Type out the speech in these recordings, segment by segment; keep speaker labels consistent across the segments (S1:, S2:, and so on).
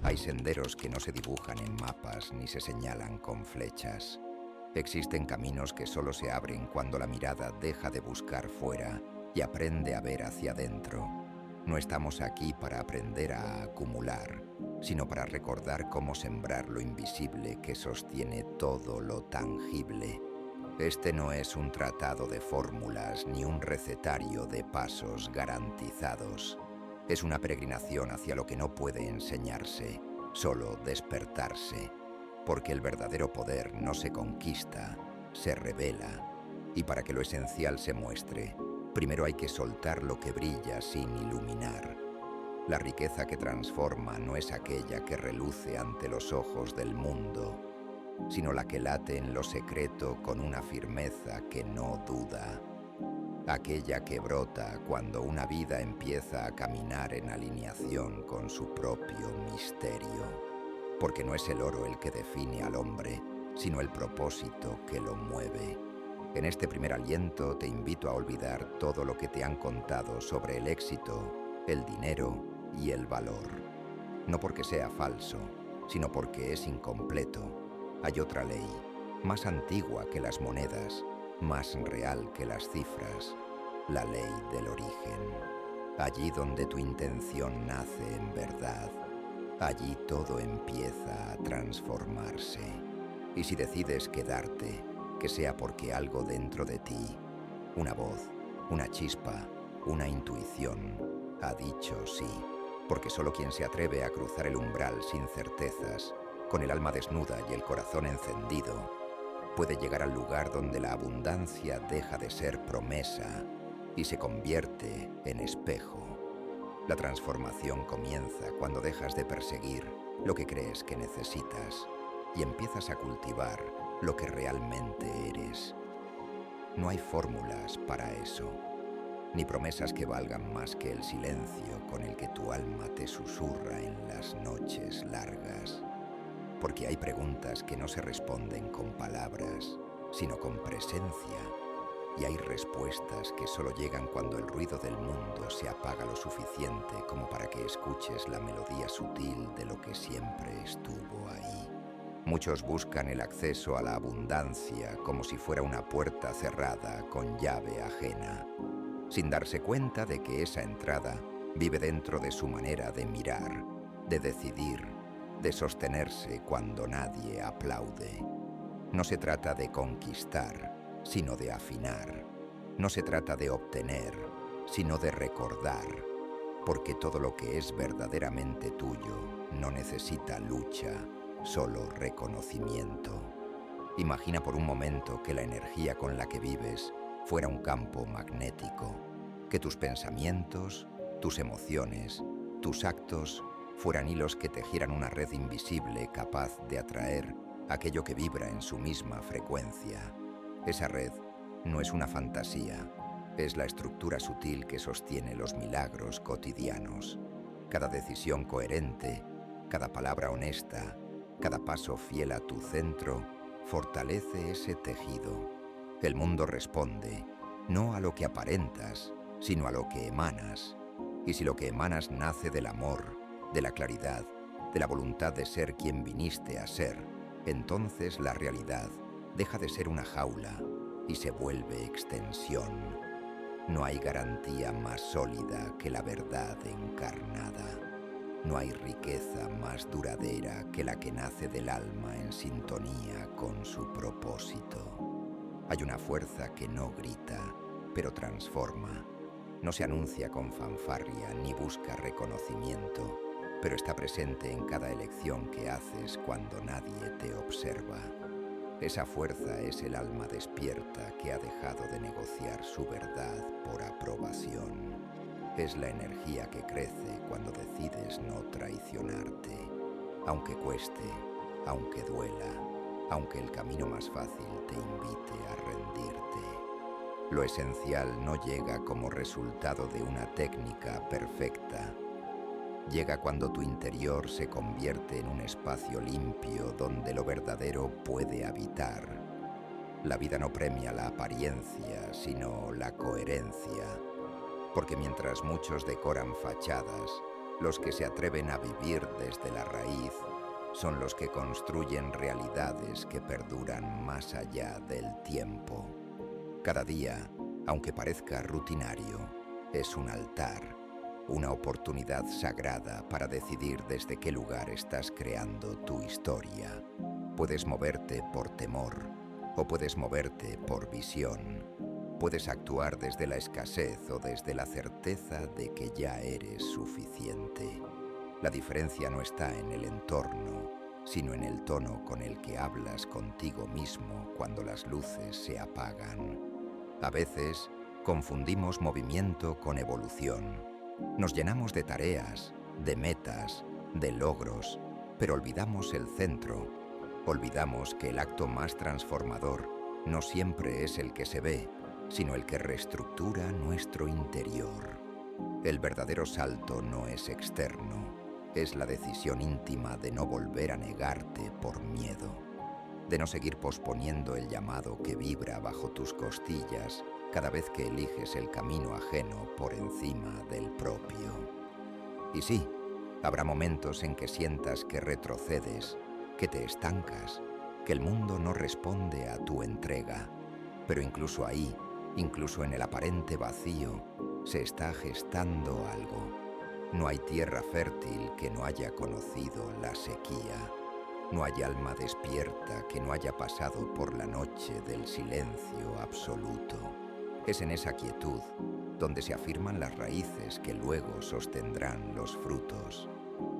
S1: Hay senderos que no se dibujan en mapas ni se señalan con flechas. Existen caminos que solo se abren cuando la mirada deja de buscar fuera y aprende a ver hacia adentro. No estamos aquí para aprender a acumular, sino para recordar cómo sembrar lo invisible que sostiene todo lo tangible. Este no es un tratado de fórmulas ni un recetario de pasos garantizados. Es una peregrinación hacia lo que no puede enseñarse, solo despertarse. Porque el verdadero poder no se conquista, se revela. Y para que lo esencial se muestre, primero hay que soltar lo que brilla sin iluminar. La riqueza que transforma no es aquella que reluce ante los ojos del mundo, sino la que late en lo secreto con una firmeza que no duda. Aquella que brota cuando una vida empieza a caminar en alineación con su propio misterio. Porque no es el oro el que define al hombre, sino el propósito que lo mueve. En este primer aliento te invito a olvidar todo lo que te han contado sobre el éxito, el dinero y el valor. No porque sea falso, sino porque es incompleto. Hay otra ley, más antigua que las monedas, más real que las cifras, la ley del origen. Allí donde tu intención nace en verdad, allí todo empieza a transformarse. Y si decides quedarte, que sea porque algo dentro de ti, una voz, una chispa, una intuición, ha dicho sí. Porque solo quien se atreve a cruzar el umbral sin certezas, con el alma desnuda y el corazón encendido, puede llegar al lugar donde la abundancia deja de ser promesa y se convierte en espejo. La transformación comienza cuando dejas de perseguir lo que crees que necesitas y empiezas a cultivar lo que realmente eres. No hay fórmulas para eso, ni promesas que valgan más que el silencio con el que tu alma te susurra en las noches largas. Porque hay preguntas que no se responden con palabras, sino con presencia. Y hay respuestas que solo llegan cuando el ruido del mundo se apaga lo suficiente como para que escuches la melodía sutil de lo que siempre estuvo ahí. Muchos buscan el acceso a la abundancia como si fuera una puerta cerrada con llave ajena, sin darse cuenta de que esa entrada vive dentro de su manera de mirar, de decidir, de sostenerse cuando nadie aplaude. No se trata de conquistar, sino de afinar. No se trata de obtener, sino de recordar, porque todo lo que es verdaderamente tuyo no necesita lucha, solo reconocimiento. Imagina por un momento que la energía con la que vives fuera un campo magnético, que tus pensamientos, tus emociones, tus actos fueran hilos que tejieran una red invisible capaz de atraer aquello que vibra en su misma frecuencia. Esa red no es una fantasía, es la estructura sutil que sostiene los milagros cotidianos. Cada decisión coherente, cada palabra honesta, cada paso fiel a tu centro, fortalece ese tejido. El mundo responde, no a lo que aparentas, sino a lo que emanas. Y si lo que emanas nace del amor, de la claridad, de la voluntad de ser quien viniste a ser, entonces la realidad deja de ser una jaula y se vuelve extensión. No hay garantía más sólida que la verdad encarnada. No hay riqueza más duradera que la que nace del alma en sintonía con su propósito. Hay una fuerza que no grita, pero transforma. No se anuncia con fanfarria ni busca reconocimiento, pero está presente en cada elección que haces cuando nadie te observa. Esa fuerza es el alma despierta que ha dejado de negociar su verdad por aprobación. Es la energía que crece cuando decides no traicionarte, aunque cueste, aunque duela, aunque el camino más fácil te invite a rendirte. Lo esencial no llega como resultado de una técnica perfecta. Llega cuando tu interior se convierte en un espacio limpio donde lo verdadero puede habitar. La vida no premia la apariencia, sino la coherencia. Porque mientras muchos decoran fachadas, Los que se atreven a vivir desde la raíz son los que construyen realidades que perduran más allá del tiempo. Cada día, aunque parezca rutinario, es un altar, una oportunidad sagrada para decidir desde qué lugar estás creando tu historia. Puedes moverte por temor o puedes moverte por visión. Puedes actuar desde la escasez o desde la certeza de que ya eres suficiente. La diferencia no está en el entorno, sino en el tono con el que hablas contigo mismo cuando las luces se apagan. A veces, confundimos movimiento con evolución. Nos llenamos de tareas, de metas, de logros, pero olvidamos el centro. Olvidamos que el acto más transformador no siempre es el que se ve, sino el que reestructura nuestro interior. El verdadero salto no es externo, es la decisión íntima de no volver a negarte por miedo, de no seguir posponiendo el llamado que vibra bajo tus costillas cada vez que eliges el camino ajeno por encima del propio. Y sí, habrá momentos en que sientas que retrocedes, que te estancas, que el mundo no responde a tu entrega, pero incluso ahí, incluso en el aparente vacío, se está gestando algo. No hay tierra fértil que no haya conocido la sequía. No hay alma despierta que no haya pasado por la noche del silencio absoluto. Es en esa quietud donde se afirman las raíces que luego sostendrán los frutos.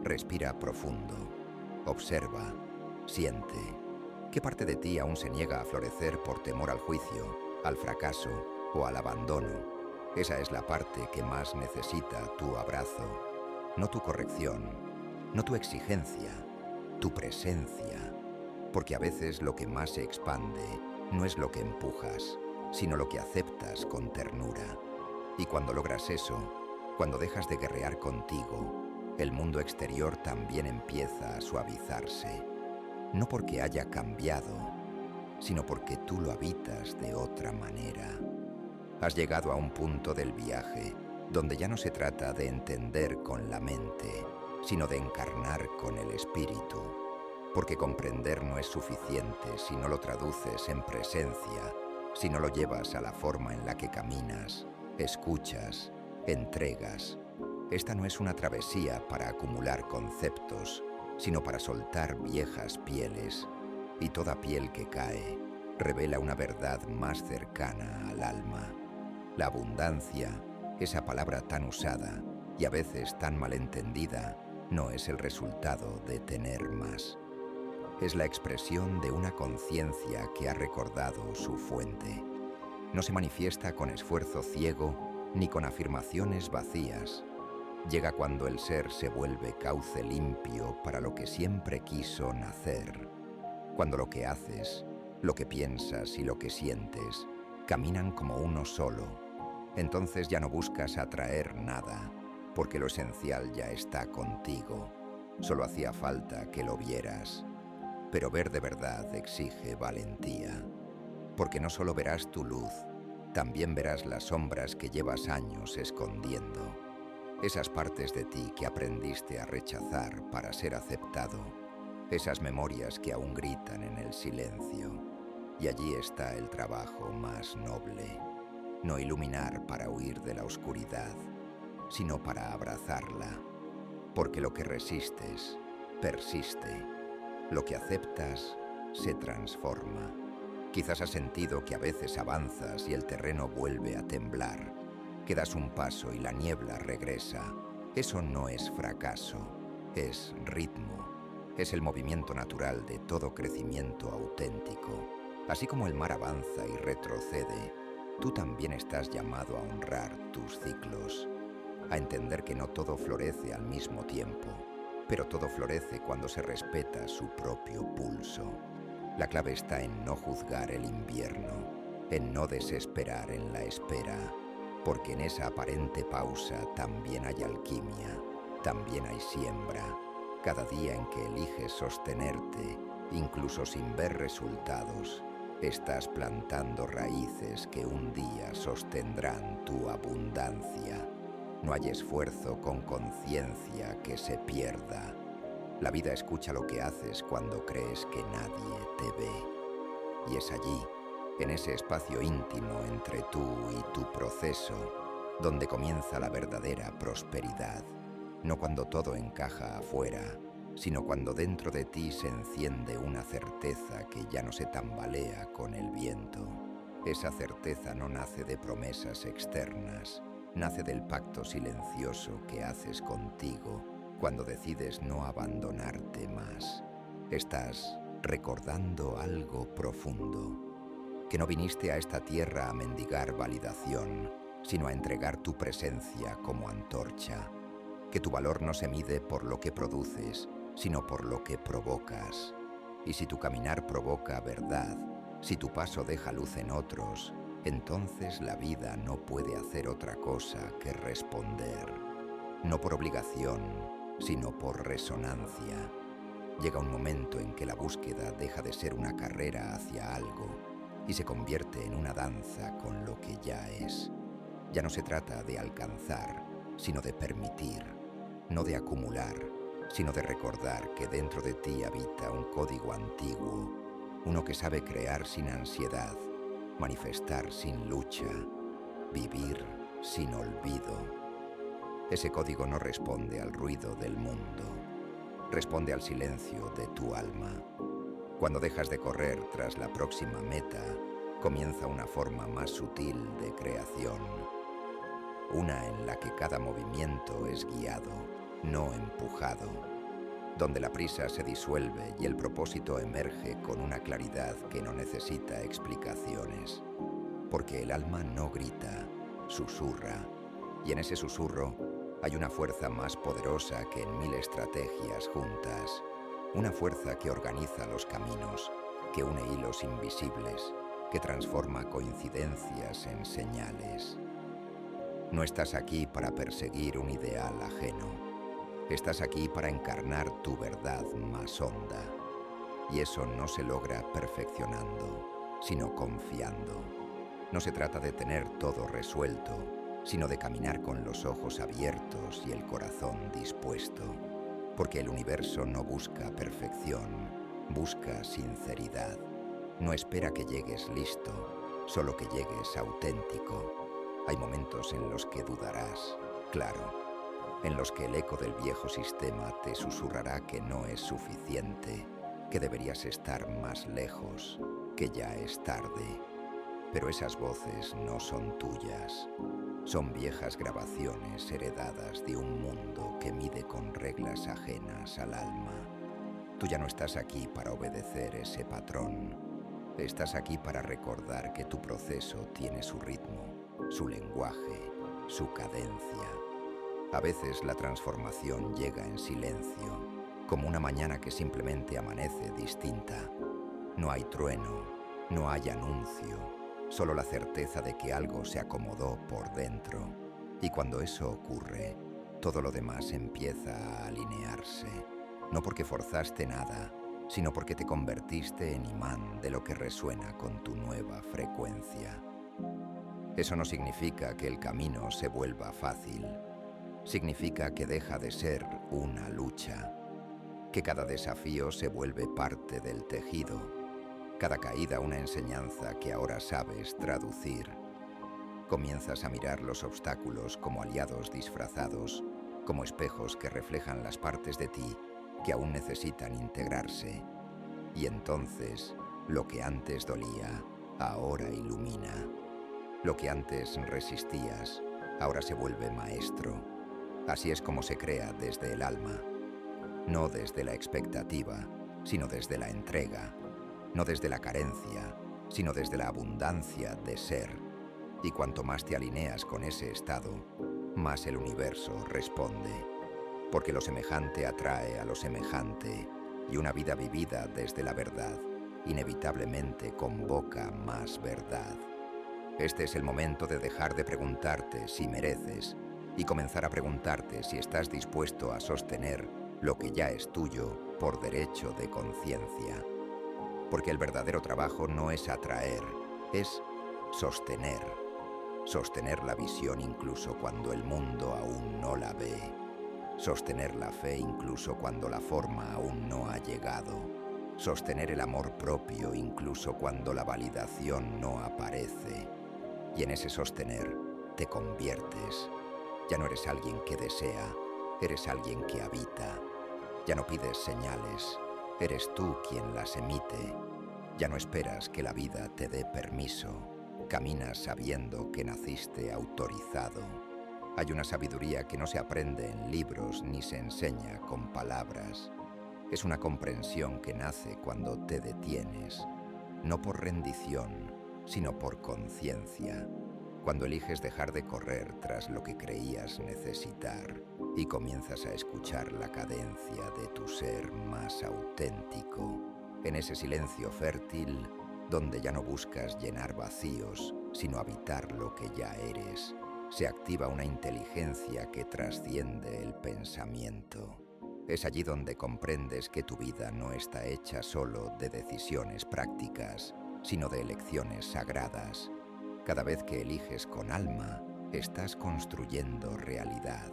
S1: Respira profundo, observa, siente. ¿Qué parte de ti aún se niega a florecer por temor al juicio, al fracaso o al abandono? Esa es la parte que más necesita tu abrazo, no tu corrección, no tu exigencia, tu presencia. Porque a veces lo que más se expande no es lo que empujas, sino lo que aceptas con ternura. Y cuando logras eso, cuando dejas de guerrear contigo, el mundo exterior también empieza a suavizarse. No porque haya cambiado, sino porque tú lo habitas de otra manera. Has llegado a un punto del viaje donde ya no se trata de entender con la mente, sino de encarnar con el espíritu. Porque comprender no es suficiente si no lo traduces en presencia, si no lo llevas a la forma en la que caminas, escuchas, entregas. Esta no es una travesía para acumular conceptos, sino para soltar viejas pieles, y toda piel que cae revela una verdad más cercana al alma. La abundancia, esa palabra tan usada y a veces tan malentendida, no es el resultado de tener más. Es la expresión de una conciencia que ha recordado su fuente. No se manifiesta con esfuerzo ciego ni con afirmaciones vacías. Llega cuando el ser se vuelve cauce limpio para lo que siempre quiso nacer. Cuando lo que haces, lo que piensas y lo que sientes caminan como uno solo. Entonces ya no buscas atraer nada, porque lo esencial ya está contigo. Solo hacía falta que lo vieras. Pero ver de verdad exige valentía, porque no solo verás tu luz, también verás las sombras que llevas años escondiendo. Esas partes de ti que aprendiste a rechazar para ser aceptado, esas memorias que aún gritan en el silencio. Y allí está el trabajo más noble. No iluminar para huir de la oscuridad, sino para abrazarla. Porque lo que resistes, persiste. Lo que aceptas, se transforma. Quizás has sentido que a veces avanzas y el terreno vuelve a temblar. Que das un paso y la niebla regresa. Eso no es fracaso, es ritmo. Es el movimiento natural de todo crecimiento auténtico. Así como el mar avanza y retrocede, tú también estás llamado a honrar tus ciclos, a entender que no todo florece al mismo tiempo, pero todo florece cuando se respeta su propio pulso. La clave está en no juzgar el invierno, en no desesperar en la espera, porque en esa aparente pausa también hay alquimia, también hay siembra. Cada día en que eliges sostenerte, incluso sin ver resultados, estás plantando raíces que un día sostendrán tu abundancia. No hay esfuerzo con conciencia que se pierda. La vida escucha lo que haces cuando crees que nadie te ve. Y es allí, en ese espacio íntimo entre tú y tu proceso, donde comienza la verdadera prosperidad. No cuando todo encaja afuera, sino cuando dentro de ti se enciende una certeza que ya no se tambalea con el viento. Esa certeza no nace de promesas externas, nace del pacto silencioso que haces contigo cuando decides no abandonarte más. Estás recordando algo profundo, que no viniste a esta tierra a mendigar validación, sino a entregar tu presencia como antorcha, que tu valor no se mide por lo que produces, sino por lo que provocas. Y si tu caminar provoca verdad, si tu paso deja luz en otros, entonces la vida no puede hacer otra cosa que responder. No por obligación, sino por resonancia. Llega un momento en que la búsqueda deja de ser una carrera hacia algo y se convierte en una danza con lo que ya es. Ya no se trata de alcanzar, sino de permitir, no de acumular, sino de recordar que dentro de ti habita un código antiguo, uno que sabe crear sin ansiedad, manifestar sin lucha, vivir sin olvido. Ese código no responde al ruido del mundo, responde al silencio de tu alma. Cuando dejas de correr tras la próxima meta, comienza una forma más sutil de creación, una en la que cada movimiento es guiado, no empujado, donde la prisa se disuelve y el propósito emerge con una claridad que no necesita explicaciones. Porque el alma no grita, susurra, y en ese susurro hay una fuerza más poderosa que en 1000 estrategias juntas, una fuerza que organiza los caminos, que une hilos invisibles, que transforma coincidencias en señales. No estás aquí para perseguir un ideal ajeno. Estás aquí para encarnar tu verdad más honda. Y eso no se logra perfeccionando, sino confiando. No se trata de tener todo resuelto, sino de caminar con los ojos abiertos y el corazón dispuesto. Porque el universo no busca perfección, busca sinceridad. No espera que llegues listo, solo que llegues auténtico. Hay momentos en los que dudarás, claro, en los que el eco del viejo sistema te susurrará que no es suficiente, que deberías estar más lejos, que ya es tarde. Pero esas voces no son tuyas, son viejas grabaciones heredadas de un mundo que mide con reglas ajenas al alma. Tú ya no estás aquí para obedecer ese patrón, estás aquí para recordar que tu proceso tiene su ritmo, su lenguaje, su cadencia. A veces la transformación llega en silencio, como una mañana que simplemente amanece distinta. No hay trueno, no hay anuncio, solo la certeza de que algo se acomodó por dentro. Y cuando eso ocurre, todo lo demás empieza a alinearse. No porque forzaste nada, sino porque te convertiste en imán de lo que resuena con tu nueva frecuencia. Eso no significa que el camino se vuelva fácil. Significa que deja de ser una lucha, que cada desafío se vuelve parte del tejido, cada caída una enseñanza que ahora sabes traducir. Comienzas a mirar los obstáculos como aliados disfrazados, como espejos que reflejan las partes de ti que aún necesitan integrarse. Y entonces, lo que antes dolía, ahora ilumina. Lo que antes resistías, ahora se vuelve maestro. Así es como se crea desde el alma, no desde la expectativa, sino desde la entrega, no desde la carencia, sino desde la abundancia de ser. Y cuanto más te alineas con ese estado, más el universo responde, porque lo semejante atrae a lo semejante, y una vida vivida desde la verdad inevitablemente convoca más verdad. Este es el momento de dejar de preguntarte si mereces, y comenzar a preguntarte si estás dispuesto a sostener lo que ya es tuyo por derecho de conciencia. Porque el verdadero trabajo no es atraer, es sostener. sostener la visión incluso cuando el mundo aún no la ve, sostener la fe incluso cuando la forma aún no ha llegado, sostener el amor propio incluso cuando la validación no aparece. Y en ese sostener te conviertes. Ya no eres alguien que desea, eres alguien que habita. Ya no pides señales, eres tú quien las emite. Ya no esperas que la vida te dé permiso, caminas sabiendo que naciste autorizado. Hay una sabiduría que no se aprende en libros ni se enseña con palabras. Es una comprensión que nace cuando te detienes, no por rendición, sino por conciencia. Cuando eliges dejar de correr tras lo que creías necesitar y comienzas a escuchar la cadencia de tu ser más auténtico, en ese silencio fértil donde ya no buscas llenar vacíos, sino habitar lo que ya eres, se activa una inteligencia que trasciende el pensamiento. Es allí donde comprendes que tu vida no está hecha solo de decisiones prácticas, sino de elecciones sagradas. Cada vez que eliges con alma, estás construyendo realidad.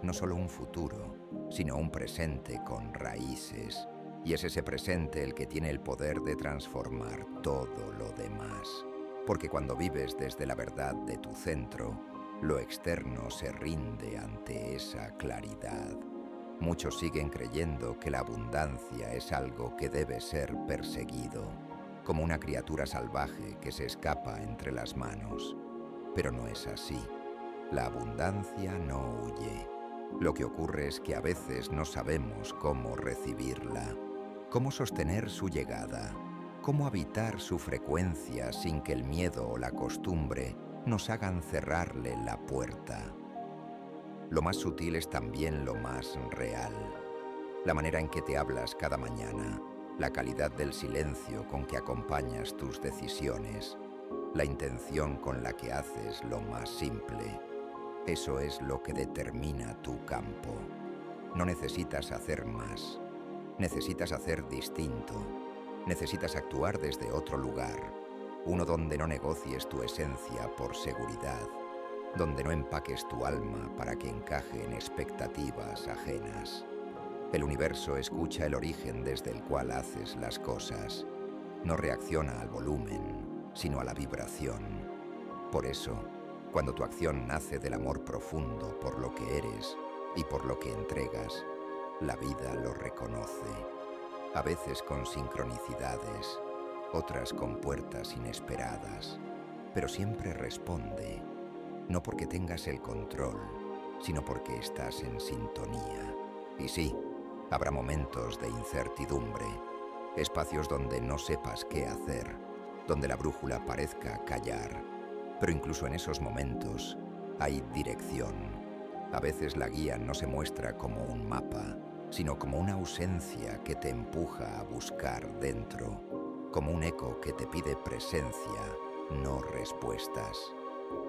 S1: No solo un futuro, sino un presente con raíces. Y es ese presente el que tiene el poder de transformar todo lo demás. Porque cuando vives desde la verdad de tu centro, lo externo se rinde ante esa claridad. Muchos siguen creyendo que la abundancia es algo que debe ser perseguido, como una criatura salvaje que se escapa entre las manos. Pero no es así. La abundancia no huye. Lo que ocurre es que a veces no sabemos cómo recibirla, cómo sostener su llegada, cómo habitar su frecuencia sin que el miedo o la costumbre nos hagan cerrarle la puerta. Lo más sutil es también lo más real. La manera en que te hablas cada mañana, la calidad del silencio con que acompañas tus decisiones, la intención con la que haces lo más simple. Eso es lo que determina tu campo. No necesitas hacer más. Necesitas hacer distinto. Necesitas actuar desde otro lugar. Uno donde no negocies tu esencia por seguridad. Donde no empaques tu alma para que encaje en expectativas ajenas. El universo escucha el origen desde el cual haces las cosas. No reacciona al volumen, sino a la vibración. Por eso, cuando tu acción nace del amor profundo por lo que eres y por lo que entregas, la vida lo reconoce. A veces con sincronicidades, otras con puertas inesperadas, pero siempre responde, no porque tengas el control, sino porque estás en sintonía. Y sí, habrá momentos de incertidumbre, espacios donde no sepas qué hacer, donde la brújula parezca callar. Pero incluso en esos momentos hay dirección. A veces la guía no se muestra como un mapa, sino como una ausencia que te empuja a buscar dentro, como un eco que te pide presencia, no respuestas.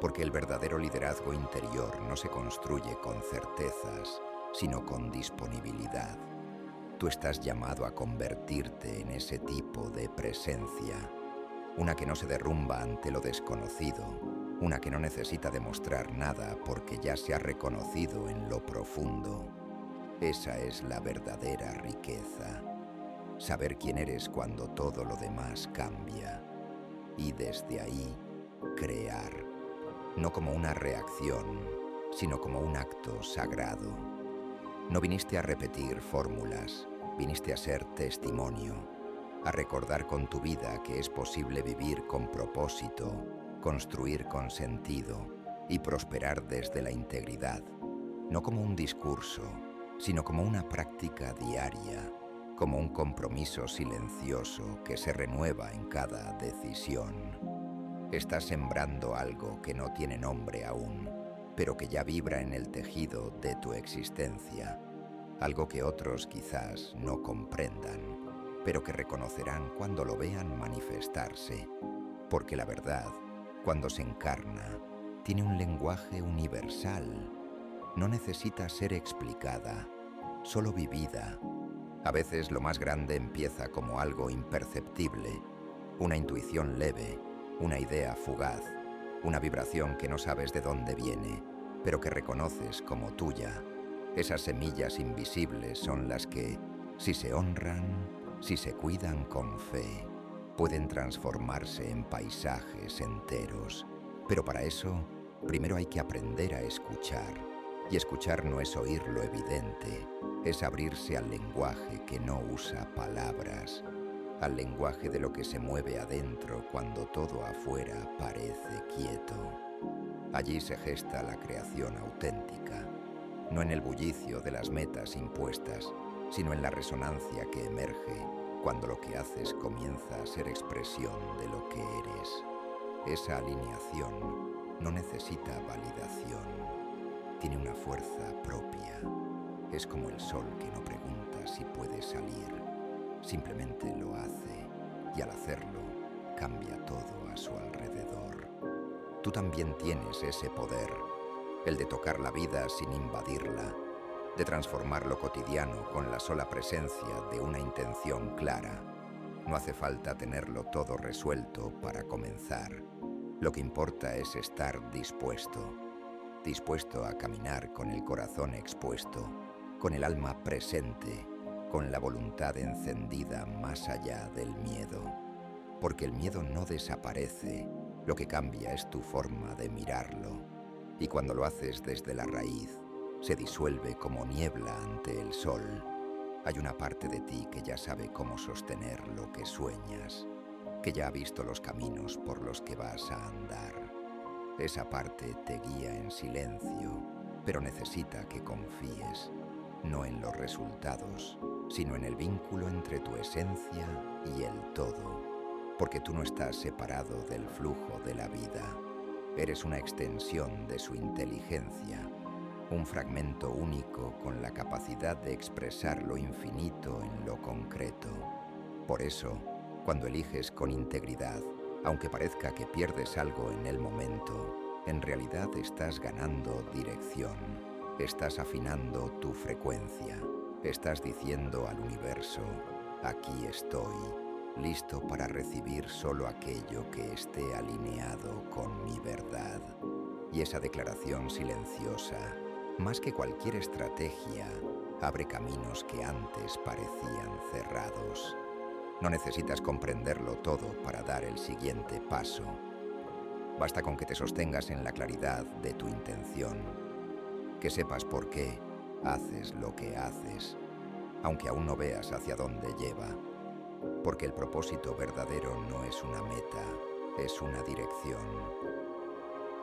S1: Porque el verdadero liderazgo interior no se construye con certezas, sino con disponibilidad. Tú estás llamado a convertirte en ese tipo de presencia, una que no se derrumba ante lo desconocido, una que no necesita demostrar nada porque ya se ha reconocido en lo profundo. Esa es la verdadera riqueza, saber quién eres cuando todo lo demás cambia, y desde ahí, crear, no como una reacción, sino como un acto sagrado. No viniste a repetir fórmulas, viniste a ser testimonio, a recordar con tu vida que es posible vivir con propósito, construir con sentido y prosperar desde la integridad, no como un discurso, sino como una práctica diaria, como un compromiso silencioso que se renueva en cada decisión. Estás sembrando algo que no tiene nombre aún, pero que ya vibra en el tejido de tu existencia, algo que otros quizás no comprendan, pero que reconocerán cuando lo vean manifestarse, porque la verdad, cuando se encarna, tiene un lenguaje universal. No necesita ser explicada, solo vivida. A veces lo más grande empieza como algo imperceptible, una intuición leve, una idea fugaz, una vibración que no sabes de dónde viene, pero que reconoces como tuya. Esas semillas invisibles son las que, si se honran, si se cuidan con fe, pueden transformarse en paisajes enteros. Pero para eso, primero hay que aprender a escuchar. Y escuchar no es oír lo evidente, es abrirse al lenguaje que no usa palabras, al lenguaje de lo que se mueve adentro cuando todo afuera parece quieto. Allí se gesta la creación auténtica, no en el bullicio de las metas impuestas, sino en la resonancia que emerge cuando lo que haces comienza a ser expresión de lo que eres. Esa alineación no necesita validación, tiene una fuerza propia. Es como el sol que no pregunta si puede salir, simplemente lo hace y al hacerlo cambia todo a su alrededor. Tú también tienes ese poder, el de tocar la vida sin invadirla, de transformar lo cotidiano con la sola presencia de una intención clara. No hace falta tenerlo todo resuelto para comenzar. Lo que importa es estar dispuesto a caminar con el corazón expuesto, con el alma presente, con la voluntad encendida más allá del miedo. Porque el miedo no desaparece, lo que cambia es tu forma de mirarlo. Y cuando lo haces desde la raíz, se disuelve como niebla ante el sol. Hay una parte de ti que ya sabe cómo sostener lo que sueñas, que ya ha visto los caminos por los que vas a andar. Esa parte te guía en silencio, pero necesita que confíes, no en los resultados, sino en el vínculo entre tu esencia y el todo. Porque tú no estás separado del flujo de la vida. Eres una extensión de su inteligencia, un fragmento único con la capacidad de expresar lo infinito en lo concreto. Por eso, cuando eliges con integridad, aunque parezca que pierdes algo en el momento, en realidad estás ganando dirección, estás afinando tu frecuencia, estás diciendo al universo, aquí estoy, listo para recibir solo aquello que esté alineado con mi verdad. Y esa declaración silenciosa, más que cualquier estrategia, abre caminos que antes parecían cerrados. No necesitas comprenderlo todo para dar el siguiente paso. Basta con que te sostengas en la claridad de tu intención, que sepas por qué haces lo que haces, aunque aún no veas hacia dónde lleva. Porque el propósito verdadero no es una meta, es una dirección.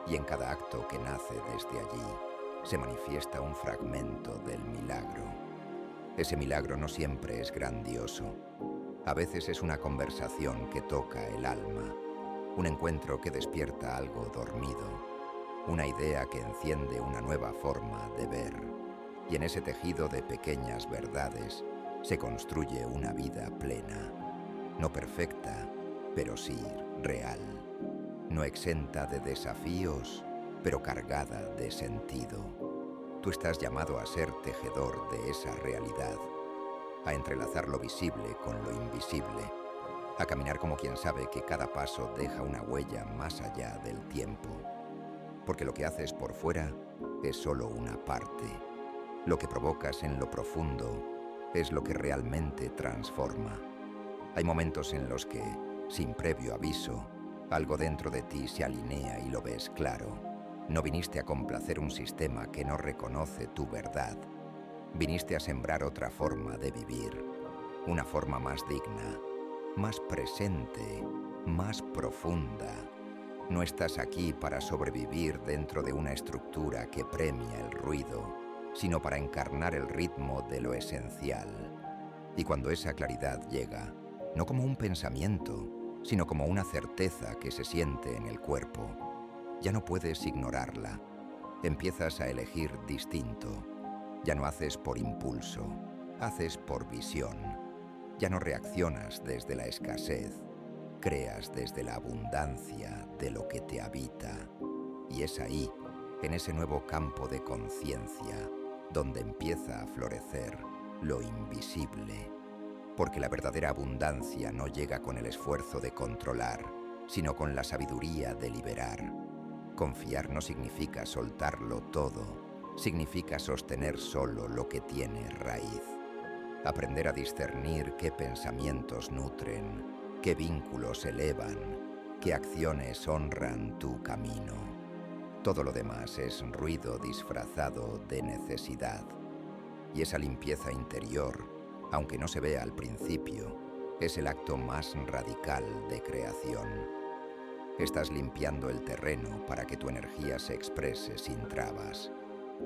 S1: Y en cada acto que nace desde allí, se manifiesta un fragmento del milagro. Ese milagro no siempre es grandioso. A veces es una conversación que toca el alma, un encuentro que despierta algo dormido, una idea que enciende una nueva forma de ver. Y en ese tejido de pequeñas verdades se construye una vida plena, no perfecta, pero sí real, no exenta de desafíos, pero cargada de sentido. Tú estás llamado a ser tejedor de esa realidad, a entrelazar lo visible con lo invisible, a caminar como quien sabe que cada paso deja una huella más allá del tiempo. Porque lo que haces por fuera es solo una parte. Lo que provocas en lo profundo es lo que realmente transforma. Hay momentos en los que, sin previo aviso, algo dentro de ti se alinea y lo ves claro. No viniste a complacer un sistema que no reconoce tu verdad. Viniste a sembrar otra forma de vivir, una forma más digna, más presente, más profunda. No estás aquí para sobrevivir dentro de una estructura que premia el ruido, sino para encarnar el ritmo de lo esencial. Y cuando esa claridad llega, no como un pensamiento, sino como una certeza que se siente en el cuerpo, ya no puedes ignorarla. Empiezas a elegir distinto. Ya no haces por impulso, haces por visión. Ya no reaccionas desde la escasez, creas desde la abundancia de lo que te habita. Y es ahí, en ese nuevo campo de conciencia, donde empieza a florecer lo invisible. Porque la verdadera abundancia no llega con el esfuerzo de controlar, sino con la sabiduría de liberar. Confiar no significa soltarlo todo, significa sostener solo lo que tiene raíz. Aprender a discernir qué pensamientos nutren, qué vínculos elevan, qué acciones honran tu camino. Todo lo demás es ruido disfrazado de necesidad. Y esa limpieza interior, aunque no se vea al principio, es el acto más radical de creación. Estás limpiando el terreno para que tu energía se exprese sin trabas.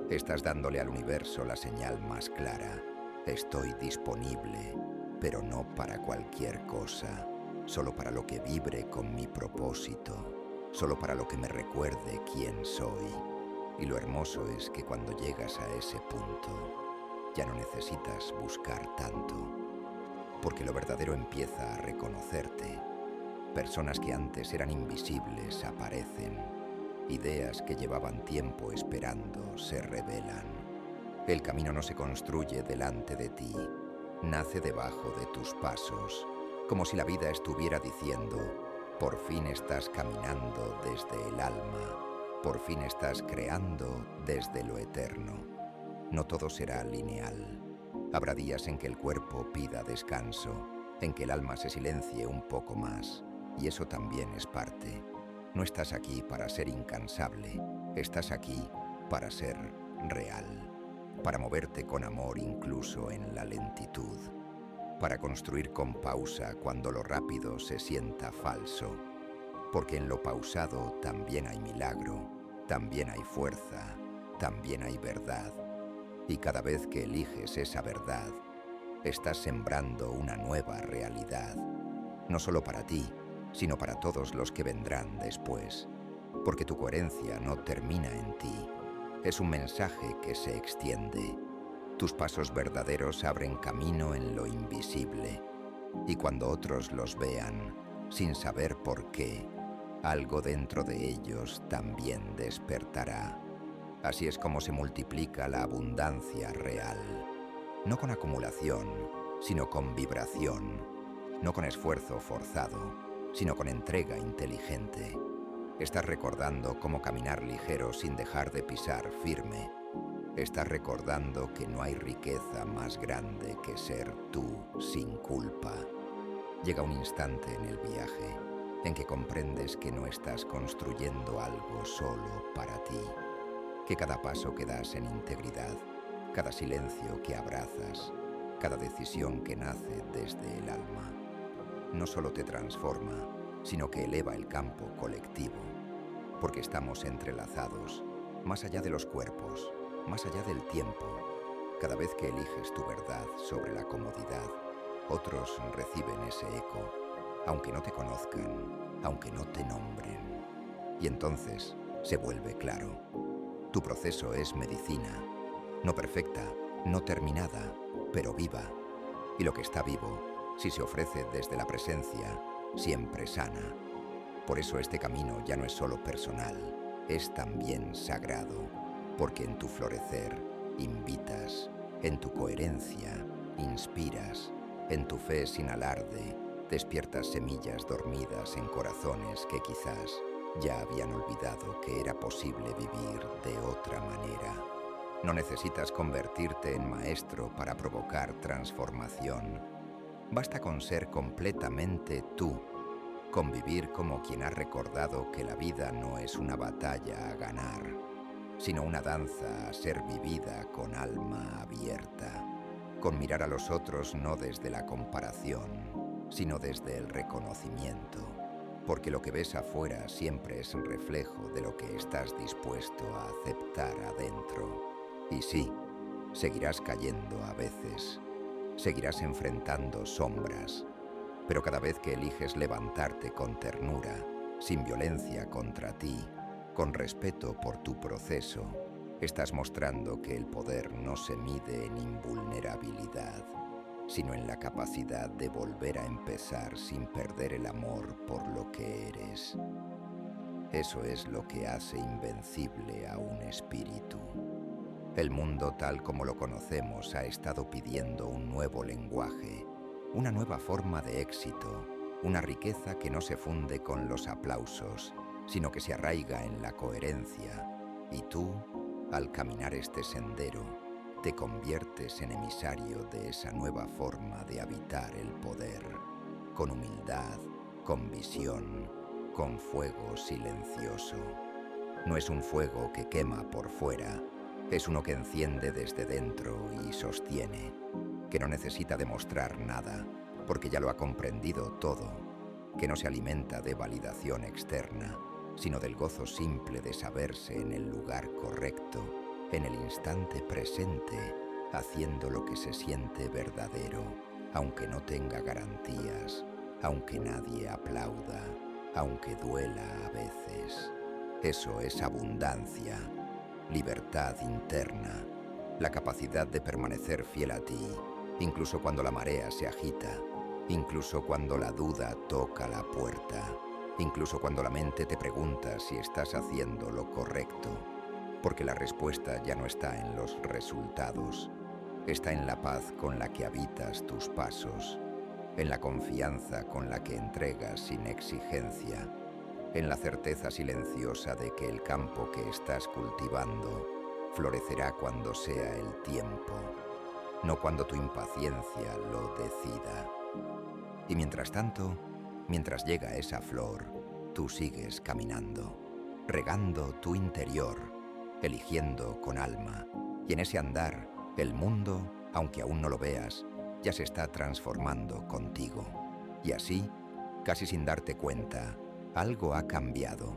S1: Estás dándole al universo la señal más clara. Estoy disponible, pero no para cualquier cosa, solo para lo que vibre con mi propósito, solo para lo que me recuerde quién soy. Y lo hermoso es que cuando llegas a ese punto, ya no necesitas buscar tanto, porque lo verdadero empieza a reconocerte. Personas que antes eran invisibles aparecen. Ideas que llevaban tiempo esperando se revelan. El camino no se construye delante de ti, nace debajo de tus pasos, como si la vida estuviera diciendo, por fin estás caminando desde el alma, por fin estás creando desde lo eterno. No todo será lineal. Habrá días en que el cuerpo pida descanso, en que el alma se silencie un poco más, y eso también es parte. No estás aquí para ser incansable, estás aquí para ser real, para moverte con amor incluso en la lentitud, para construir con pausa cuando lo rápido se sienta falso, porque en lo pausado también hay milagro, también hay fuerza, también hay verdad, y cada vez que eliges esa verdad, estás sembrando una nueva realidad, no solo para ti, sino para todos los que vendrán después, porque tu coherencia no termina en ti, es un mensaje que se extiende. Tus pasos verdaderos abren camino en lo invisible, y cuando otros los vean, sin saber por qué, algo dentro de ellos también despertará. Así es como se multiplica la abundancia real, no con acumulación, sino con vibración, no con esfuerzo forzado, sino con entrega inteligente. Estás recordando cómo caminar ligero sin dejar de pisar firme. Estás recordando que no hay riqueza más grande que ser tú sin culpa. Llega un instante en el viaje en que comprendes que no estás construyendo algo solo para ti, que cada paso que das en integridad, cada silencio que abrazas, cada decisión que nace desde el alma, no solo te transforma, sino que eleva el campo colectivo, porque estamos entrelazados, más allá de los cuerpos, más allá del tiempo. Cada vez que eliges tu verdad sobre la comodidad, otros reciben ese eco, aunque no te conozcan, aunque no te nombren. Y entonces se vuelve claro. Tu proceso es medicina, no perfecta, no terminada, pero viva. Y lo que está vivo, si se ofrece desde la presencia, siempre sana. Por eso este camino ya no es solo personal, es también sagrado, porque en tu florecer invitas, en tu coherencia inspiras, en tu fe sin alarde despiertas semillas dormidas en corazones que quizás ya habían olvidado que era posible vivir de otra manera. No necesitas convertirte en maestro para provocar transformación. Basta con ser completamente tú, con vivir como quien ha recordado que la vida no es una batalla a ganar, sino una danza a ser vivida con alma abierta, con mirar a los otros no desde la comparación, sino desde el reconocimiento, porque lo que ves afuera siempre es reflejo de lo que estás dispuesto a aceptar adentro. Y sí, seguirás cayendo a veces, seguirás enfrentando sombras, pero cada vez que eliges levantarte con ternura, sin violencia contra ti, con respeto por tu proceso, estás mostrando que el poder no se mide en invulnerabilidad, sino en la capacidad de volver a empezar sin perder el amor por lo que eres. Eso es lo que hace invencible a un espíritu. El mundo tal como lo conocemos ha estado pidiendo un nuevo lenguaje, una nueva forma de éxito, una riqueza que no se funde con los aplausos, sino que se arraiga en la coherencia, y tú, al caminar este sendero, te conviertes en emisario de esa nueva forma de habitar el poder, con humildad, con visión, con fuego silencioso. No es un fuego que quema por fuera, es uno que enciende desde dentro y sostiene, que no necesita demostrar nada, porque ya lo ha comprendido todo, que no se alimenta de validación externa, sino del gozo simple de saberse en el lugar correcto, en el instante presente, haciendo lo que se siente verdadero, aunque no tenga garantías, aunque nadie aplauda, aunque duela a veces. Eso es abundancia, libertad interna, la capacidad de permanecer fiel a ti, incluso cuando la marea se agita, incluso cuando la duda toca la puerta, incluso cuando la mente te pregunta si estás haciendo lo correcto, porque la respuesta ya no está en los resultados, está en la paz con la que habitas tus pasos, en la confianza con la que entregas sin exigencia, en la certeza silenciosa de que el campo que estás cultivando florecerá cuando sea el tiempo, no cuando tu impaciencia lo decida. Y mientras tanto, mientras llega esa flor, tú sigues caminando, regando tu interior, eligiendo con alma, y en ese andar, el mundo, aunque aún no lo veas, ya se está transformando contigo. Y así, casi sin darte cuenta, algo ha cambiado,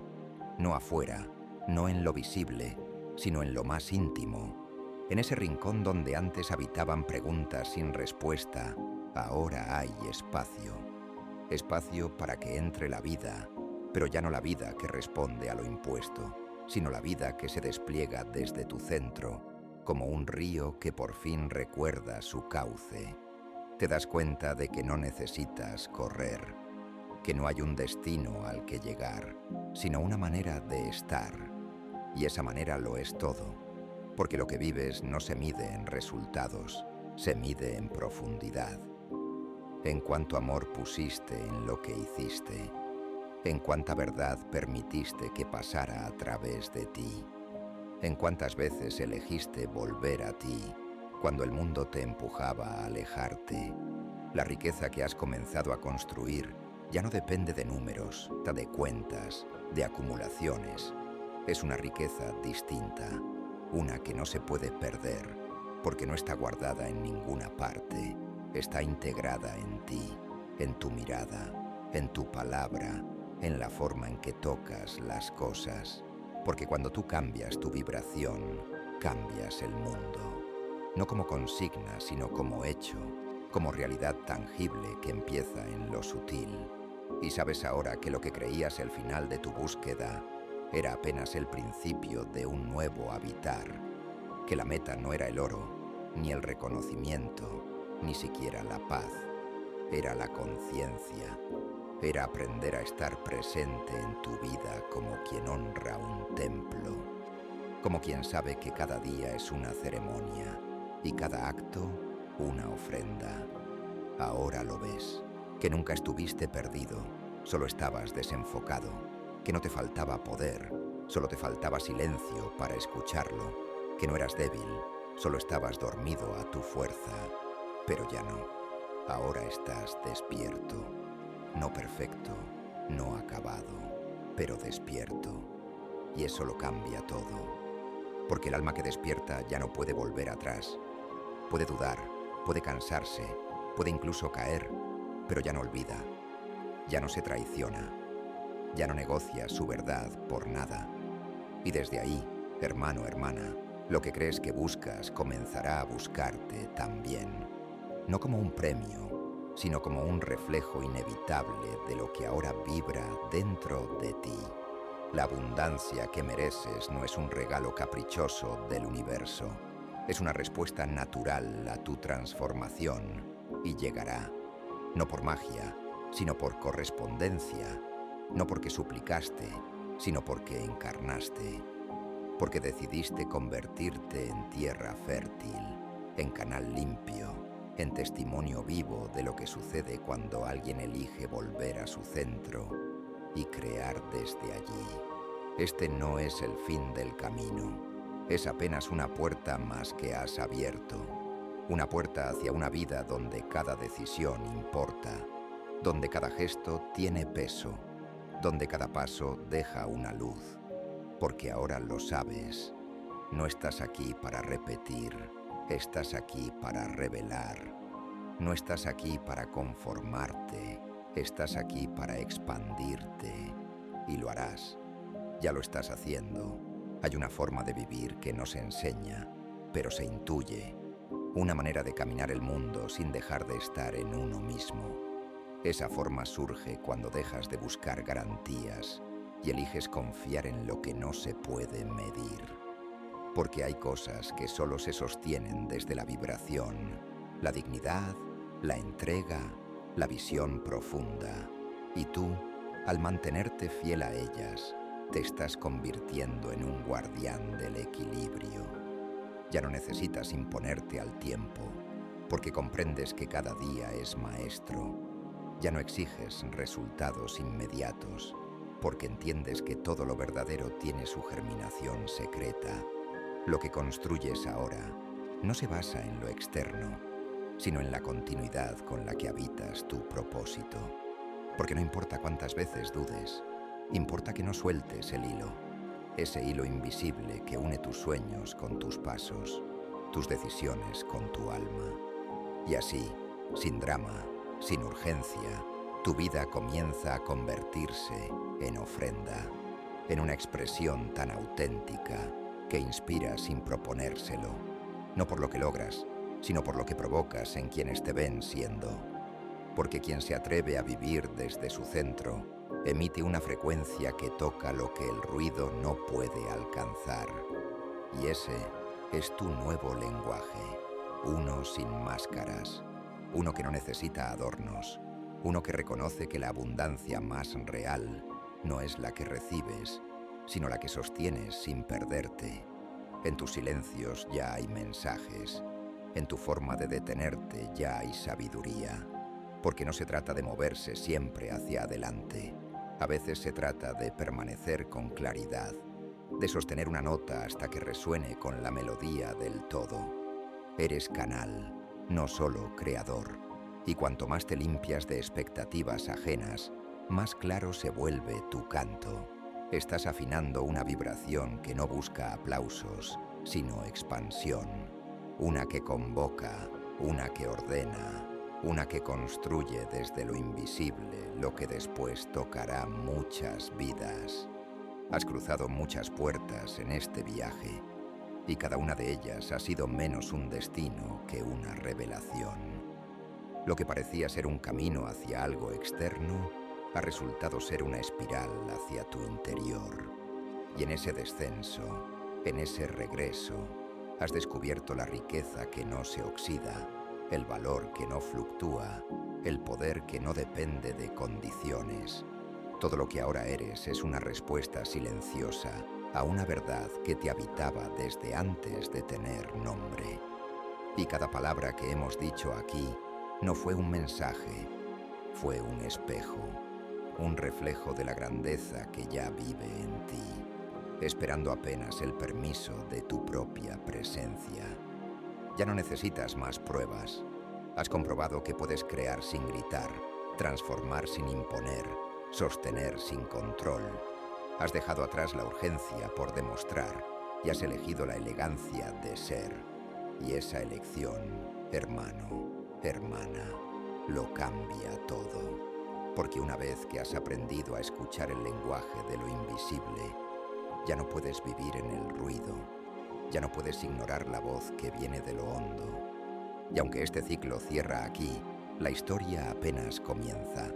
S1: no afuera, no en lo visible, sino en lo más íntimo. En ese rincón donde antes habitaban preguntas sin respuesta, ahora hay espacio. Espacio para que entre la vida, pero ya no la vida que responde a lo impuesto, sino la vida que se despliega desde tu centro, como un río que por fin recuerda su cauce. Te das cuenta de que no necesitas correr, que no hay un destino al que llegar, sino una manera de estar. Y esa manera lo es todo, porque lo que vives no se mide en resultados, se mide en profundidad. En cuánto amor pusiste en lo que hiciste, en cuánta verdad permitiste que pasara a través de ti, en cuántas veces elegiste volver a ti cuando el mundo te empujaba a alejarte. La riqueza que has comenzado a construir ya no depende de números, de cuentas, de acumulaciones. Es una riqueza distinta, una que no se puede perder, porque no está guardada en ninguna parte, está integrada en ti, en tu mirada, en tu palabra, en la forma en que tocas las cosas, porque cuando tú cambias tu vibración, cambias el mundo, no como consigna, sino como hecho, como realidad tangible que empieza en lo sutil. Y sabes ahora que lo que creías el final de tu búsqueda era apenas el principio de un nuevo habitar, que la meta no era el oro, ni el reconocimiento, ni siquiera la paz, era la conciencia, era aprender a estar presente en tu vida como quien honra un templo, como quien sabe que cada día es una ceremonia y cada acto una ofrenda. Ahora lo ves, que nunca estuviste perdido, solo estabas desenfocado, que no te faltaba poder, solo te faltaba silencio para escucharlo, que no eras débil, solo estabas dormido a tu fuerza, pero ya no. Ahora estás despierto, no perfecto, no acabado, pero despierto. Y eso lo cambia todo, porque el alma que despierta ya no puede volver atrás. Puede dudar, puede cansarse, puede incluso caer, pero ya no olvida, ya no se traiciona, ya no negocia su verdad por nada. Y desde ahí, hermano, hermana, lo que crees que buscas comenzará a buscarte también, no como un premio, sino como un reflejo inevitable de lo que ahora vibra dentro de ti. La abundancia que mereces no es un regalo caprichoso del universo, es una respuesta natural a tu transformación y llegará, no por magia, sino por correspondencia, no porque suplicaste, sino porque encarnaste, porque decidiste convertirte en tierra fértil, en canal limpio, en testimonio vivo de lo que sucede cuando alguien elige volver a su centro, y crear desde allí. Este no es el fin del camino, es apenas una puerta más que has abierto. Una puerta hacia una vida donde cada decisión importa, donde cada gesto tiene peso, donde cada paso deja una luz. Porque ahora lo sabes, no estás aquí para repetir, estás aquí para revelar. No estás aquí para conformarte, estás aquí para expandirte. Y lo harás, ya lo estás haciendo. Hay una forma de vivir que no se enseña, pero se intuye. Una manera de caminar el mundo sin dejar de estar en uno mismo. Esa forma surge cuando dejas de buscar garantías y eliges confiar en lo que no se puede medir. Porque hay cosas que solo se sostienen desde la vibración, la dignidad, la entrega, la visión profunda. Y tú, al mantenerte fiel a ellas, te estás convirtiendo en un guardián del equilibrio. Ya no necesitas imponerte al tiempo, porque comprendes que cada día es maestro. Ya no exiges resultados inmediatos, porque entiendes que todo lo verdadero tiene su germinación secreta. Lo que construyes ahora no se basa en lo externo, sino en la continuidad con la que habitas tu propósito. Porque no importa cuántas veces dudes, importa que no sueltes el hilo. Ese hilo invisible que une tus sueños con tus pasos, tus decisiones con tu alma. Y así, sin drama, sin urgencia, tu vida comienza a convertirse en ofrenda, en una expresión tan auténtica que inspira sin proponérselo, no por lo que logras, sino por lo que provocas en quienes te ven siendo. Porque quien se atreve a vivir desde su centro, emite una frecuencia que toca lo que el ruido no puede alcanzar. Y ese es tu nuevo lenguaje, uno sin máscaras, uno que no necesita adornos, uno que reconoce que la abundancia más real no es la que recibes, sino la que sostienes sin perderte. En tus silencios ya hay mensajes, en tu forma de detenerte ya hay sabiduría, porque no se trata de moverse siempre hacia adelante. A veces se trata de permanecer con claridad, de sostener una nota hasta que resuene con la melodía del todo. Eres canal, no solo creador, y cuanto más te limpias de expectativas ajenas, más claro se vuelve tu canto. Estás afinando una vibración que no busca aplausos, sino expansión. Una que convoca, una que ordena, una que construye desde lo invisible lo que después tocará muchas vidas. Has cruzado muchas puertas en este viaje y cada una de ellas ha sido menos un destino que una revelación. Lo que parecía ser un camino hacia algo externo ha resultado ser una espiral hacia tu interior. Y en ese descenso, en ese regreso, has descubierto la riqueza que no se oxida, el valor que no fluctúa, el poder que no depende de condiciones. Todo lo que ahora eres es una respuesta silenciosa a una verdad que te habitaba desde antes de tener nombre. Y cada palabra que hemos dicho aquí no fue un mensaje, fue un espejo, un reflejo de la grandeza que ya vive en ti, esperando apenas el permiso de tu propia presencia. Ya no necesitas más pruebas. Has comprobado que puedes crear sin gritar, transformar sin imponer, sostener sin control. Has dejado atrás la urgencia por demostrar y has elegido la elegancia de ser. Y esa elección, hermano, hermana, lo cambia todo. Porque una vez que has aprendido a escuchar el lenguaje de lo invisible, ya no puedes vivir en el ruido. Ya no puedes ignorar la voz que viene de lo hondo. Y aunque este ciclo cierra aquí, la historia apenas comienza.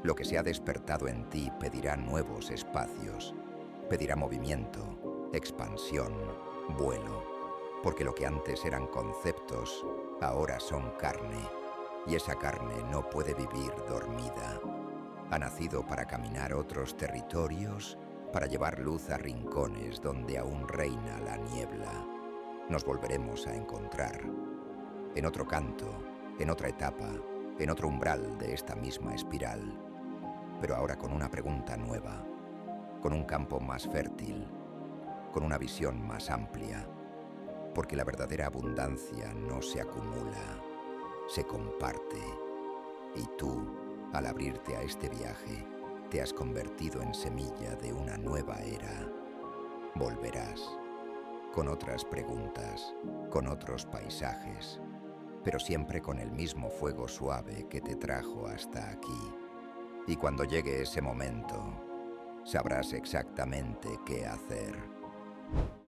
S1: Lo que se ha despertado en ti pedirá nuevos espacios, pedirá movimiento, expansión, vuelo, porque lo que antes eran conceptos, ahora son carne, y esa carne no puede vivir dormida. Ha nacido para caminar otros territorios, para llevar luz a rincones donde aún reina la niebla. Nos volveremos a encontrar, en otro canto, en otra etapa, en otro umbral de esta misma espiral. pero ahora con una pregunta nueva, con un campo más fértil, con una visión más amplia, porque la verdadera abundancia no se acumula, se comparte. Y tú, al abrirte a este viaje, te has convertido en semilla de una nueva era. Volverás, con otras preguntas, con otros paisajes, pero siempre con el mismo fuego suave que te trajo hasta aquí. Y cuando llegue ese momento, sabrás exactamente qué hacer.